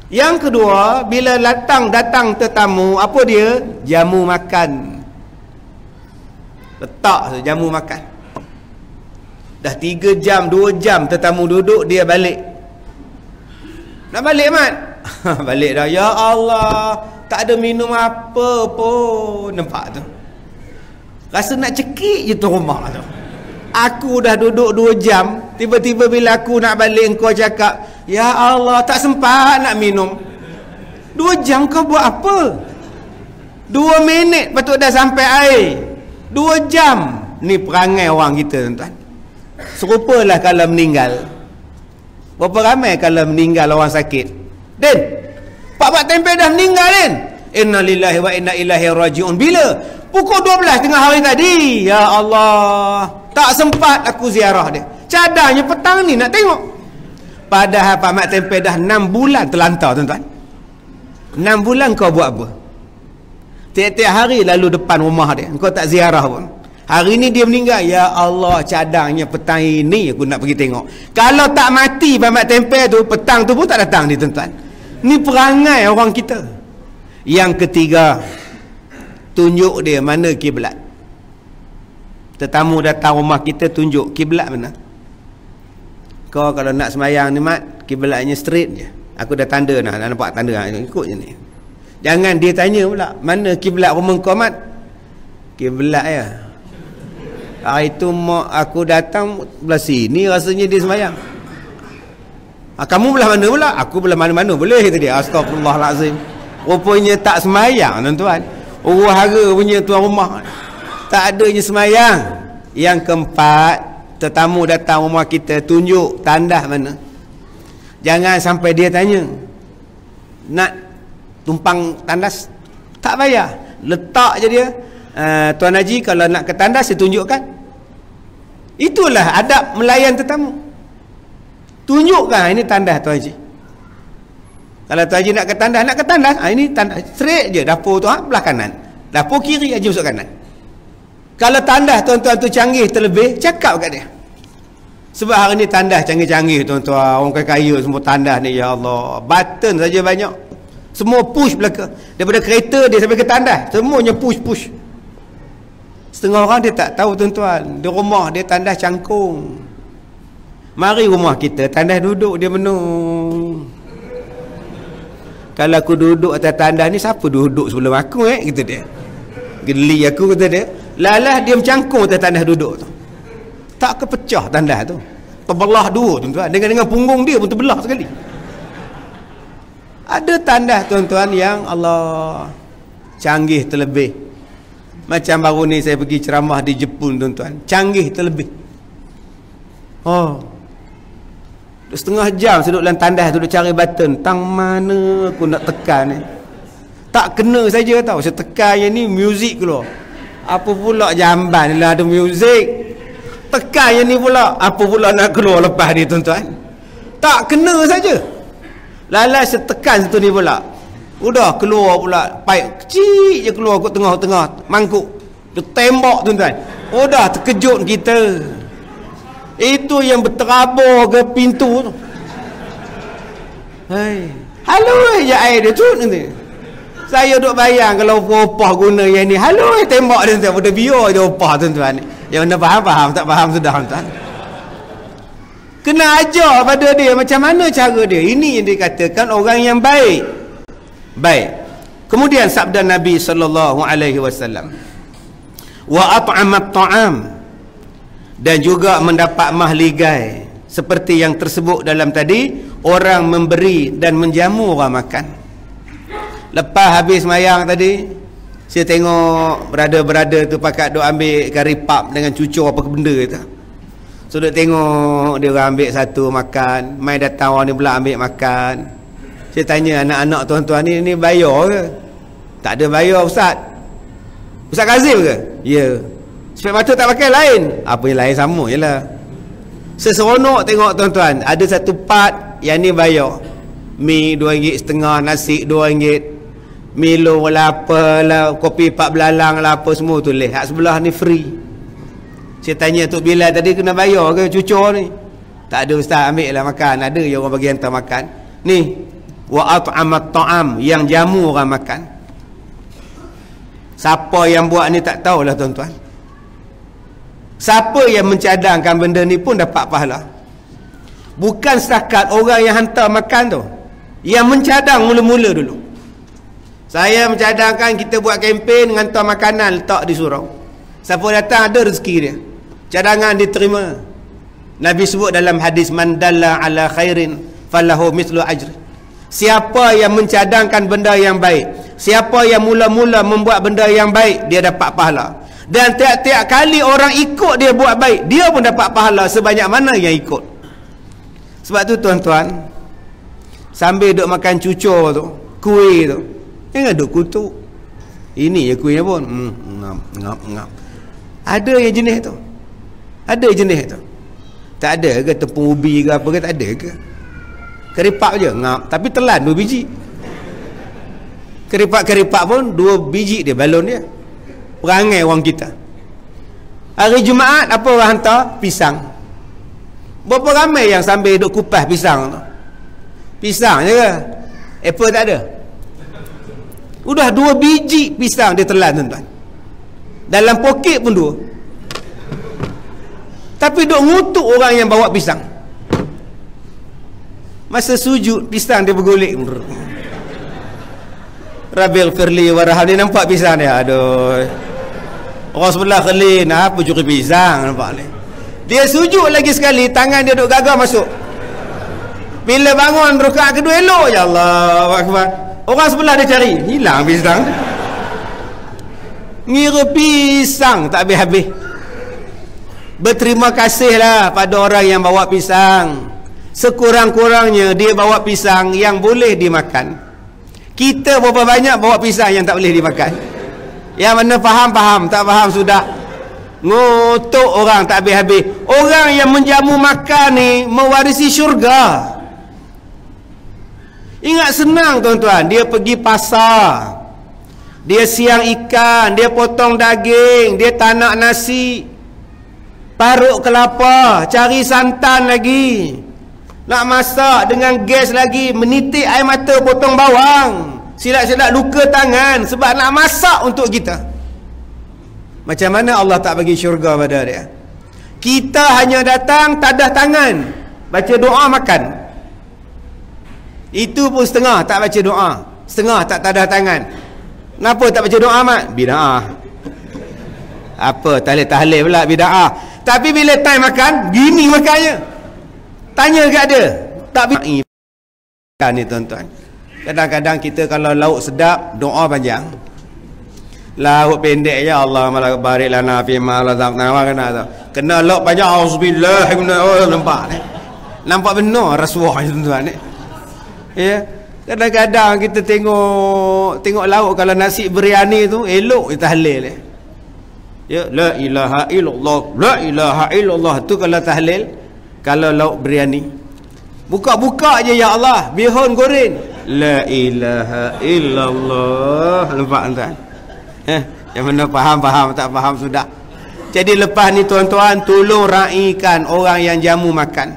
Yang kedua, bila datang tetamu, apa dia? Jamu makan. Letak jamu makan. Dah 3 jam, 2 jam tetamu duduk, dia balik. Nak balik, Mat? Balik dah. Ya Allah, tak ada minum apa pun. Nampak tu? Rasa nak cekik je tu rumah tu. Aku dah duduk 2 jam, tiba-tiba bila aku nak balik, engkau cakap, ya Allah, tak sempat nak minum. 2 jam kau buat apa? 2 minit patut dah sampai air. 2 jam. Ni perangai orang kita, tuan-tuan. Serupalah kalau meninggal. Berapa ramai kalau meninggal orang sakit? Din, Pak Tempe dah meninggal, Din. Inna lillahi wa inna ilaihi raji'un. Bila? Pukul 12 tengah hari tadi. Ya Allah, tak sempat aku ziarah dia. Cadangnya petang ni nak tengok. Padahal Pak Mat Tempe dah 6 bulan terlantar, tuan-tuan. 6 bulan kau buat apa? Tiap-tiap hari lalu depan rumah dia, kau tak ziarah pun. Hari ni dia meninggal. Ya Allah, cadangnya petang ini aku nak pergi tengok. Kalau tak mati Pak Mat Tempe tu, petang tu pun tak datang ni, tuan-tuan. Ni perangai orang kita. Yang ketiga, tunjuk dia mana kiblat. Tetamu datang rumah kita, tunjuk kiblat mana. Kau kalau nak semayang ni, Mat, kiblatnya straight je. Aku dah tanda dah nampak tanda ikut je ni. Jangan dia tanya pula, mana kiblat rumah kau, Mat? Kiblat ya. Hari tu mak aku datang belah sini, rasanya dia semayang. Kamu belah mana pula? Aku belah mana-mana boleh, kata dia. Astagfirullahalazim. Rupanya tak semayang, tuan-tuan. Huru-hara punya tuan rumah, tak adanya semayang. Yang keempat, tetamu datang rumah kita, tunjuk tandas mana. Jangan sampai dia tanya, nak tumpang tandas, tak payah, letak je dia. Tuan Haji, kalau nak ke tandas, saya tunjukkan. Itulah adab melayan tetamu. Tunjukkan, ini tandas Tuan Haji. Kalau Tuan Haji nak ke tandas, ini tandas straight je. Dapur tu belah kanan, dapur kiri aja masuk kanan. Kalau tandas tuan-tuan tu canggih terlebih, cakap kat dia. Sebab hari ni tandas canggih-canggih, tuan-tuan. Orang kaya semua tandas ni, ya Allah. Button saja banyak. Semua push belaka. Daripada kereta dia sampai ke tandas, semuanya push. Setengah orang dia tak tahu, tuan-tuan. Di rumah dia tandas cangkung. Mari rumah kita, tandas duduk dia menung. Kalau aku duduk atas tandas ni, siapa duduk sebelum aku, kata dia. Geli aku, kata dia. Lalah dia mencangkung atas tandas duduk tu. Tak kepecah tandas tu. Terbelah dua, tuan-tuan. Dengan punggung dia pun terbelah sekali. Ada tandas, tuan-tuan, yang Allah canggih terlebih. Macam baru ni saya pergi ceramah di Jepun, tuan-tuan. Canggih terlebih. Setengah jam saya duduk dalam tandas, duduk cari button. Tang mana aku nak tekan ni. Tak kena saja tau. Saya tekan yang ni, muzik keluar. Apa pula jamban lah ada muzik. Tekan yang ni pula, apa pula nak keluar lepas ni, tuan-tuan. Tak kena saja. Lala saya tekan satu ni pula, udah keluar pula pipe kecil je keluar kat tengah-tengah mangkuk. Dia tembak, tuan-tuan. Udah terkejut kita. Itu yang berterabur ke pintu tu. Hai, halo je air dia tu nanti. Saya duk bayang kalau opah guna yang ni. Halo tembak dia, tuan-tuan. Pada biar dia opah, tuan-tuan. Yang mana faham, tak faham sudah, tuan-tuan. Kena ajar pada dia macam mana cara dia. Ini yang dikatakan orang yang baik. Baik. Kemudian sabda Nabi SAW, wa at'amat ta'am, dan juga mendapat mahligai, seperti yang tersebut dalam tadi, orang memberi dan menjamu orang makan. Lepas habis mayang tadi, saya tengok berada-berada tu pakat duk ambil kari pap dengan cucur apa ke benda tu. So duk tengok dia orang ambil satu makan, mai datang orang ni pula ambil makan. Saya tanya anak-anak tuan-tuan ni bayar ke? Tak ada bayar, Ustaz. Ustaz Kazim ke? Ya. Sepek mata tak pakai lain. Apa yang lain sama je lah. Seseronok tengok, tuan-tuan. Ada satu part yang ni bayar. Mi RM2.5, nasi RM2, Milo lah apalah, kopi 4 belalang lah apa semua tulis. Hak sebelah ni free. Saya tanya Tok Bilal tadi, kena bayar ke cucur ni? Tak ada, Ustaz, ambil lah makan. Ada je orang bagi hantar makan. Ni wa at'amat ta'am, yang jamu orang makan. Siapa yang buat ni tak tahulah tuan-tuan. Siapa yang mencadangkan benda ni pun dapat pahala. Bukan setakat orang yang hantar makan tu, yang mencadang mula-mula dulu. Saya mencadangkan kita buat kempen hantar makanan letak di surau. Siapa datang ada rezeki dia, cadangan diterima. Nabi sebut dalam hadis, man dalla ala khairin falahu mithlu ajri. Siapa yang mencadangkan benda yang baik, siapa yang mula-mula membuat benda yang baik, dia dapat pahala. Dan tiap-tiap kali orang ikut dia buat baik, dia pun dapat pahala sebanyak mana yang ikut. Sebab tu tuan-tuan, sambil duk makan cucur tu, kuih tu, jangan duk kutuk. Ini je kuihnya pun ngap. Ada yang jenis tu, ada jenis tu. Tak ada ke tepung ubi ke apa ke, tak ada ke. Keripak je ngap, tapi telan 2 biji. Keripak-keripak pun 2 biji dia, balon dia. Perangai orang kita. Hari Jumaat apa orang hantar? Pisang. Berapa ramai yang sambil duk kupas pisang tu? Pisang je ke? Apple tak ada. Udah 2 biji pisang dia telan tuan-tuan. Dalam poket pun 2. Tapi duk ngutuk orang yang bawa pisang. Masa sujud pisang dia bergolek. Rabil firli waraham, dia nampak pisang dia. Aduh. Orang sebelah kelin, apa curi pisang nampak ni. Dia sujud lagi sekali, tangan dia duk gagah masuk. Bila bangun rakaat kedua elok je, Allahu akbar. Orang sebelah dia cari, hilang pisang. Ngira pisang tak habis-habis. Berterima kasihlah pada orang yang bawa pisang. Sekurang-kurangnya dia bawa pisang yang boleh dimakan. Kita berapa banyak bawa pisang yang tak boleh dimakan? Yang mana faham, tak faham sudah ngutuk orang tak habis-habis. Orang yang menjamu makan ni mewarisi syurga. Ingat senang tuan-tuan, dia pergi pasar, dia siang ikan, dia potong daging, dia tanak nasi, parut kelapa, cari santan lagi, nak masak dengan gas lagi, menitik air mata potong bawang, silap-silap luka tangan sebab nak masak untuk kita. Macam mana Allah tak bagi syurga pada dia? Kita hanya datang tadah tangan, baca doa makan. Itu pun setengah tak baca doa, setengah tak tadah tangan. Kenapa tak baca doa mat? Bid'ah. Apa tahlil-tahlil pula bid'ah. Tapi bila time makan, gini makannya. Tanya kat dia, tak makan ni tuan-tuan. Kadang-kadang kita kalau lauk sedap, doa panjang. Lauk pendek je, Allah malah barik lana fi ma razaqna wa kana tu. Kena lauk panjang, auzubillah nampak ni. Nampak benar rasuah tuan-tuan ni. Ya. Kadang-kadang kita tengok lauk, kalau nasi biryani tu elok tahlil ni. Ya, la ilaha illallah, la ilaha illallah tu kalau tahlil. Kalau lauk biryani, buka-buka je ya Allah, bihun goreng, la ilaha illallah. Nampak tuan? Yang mana faham, tak faham sudah. Jadi lepas ni tuan-tuan, tolong raikan orang yang jamu makan.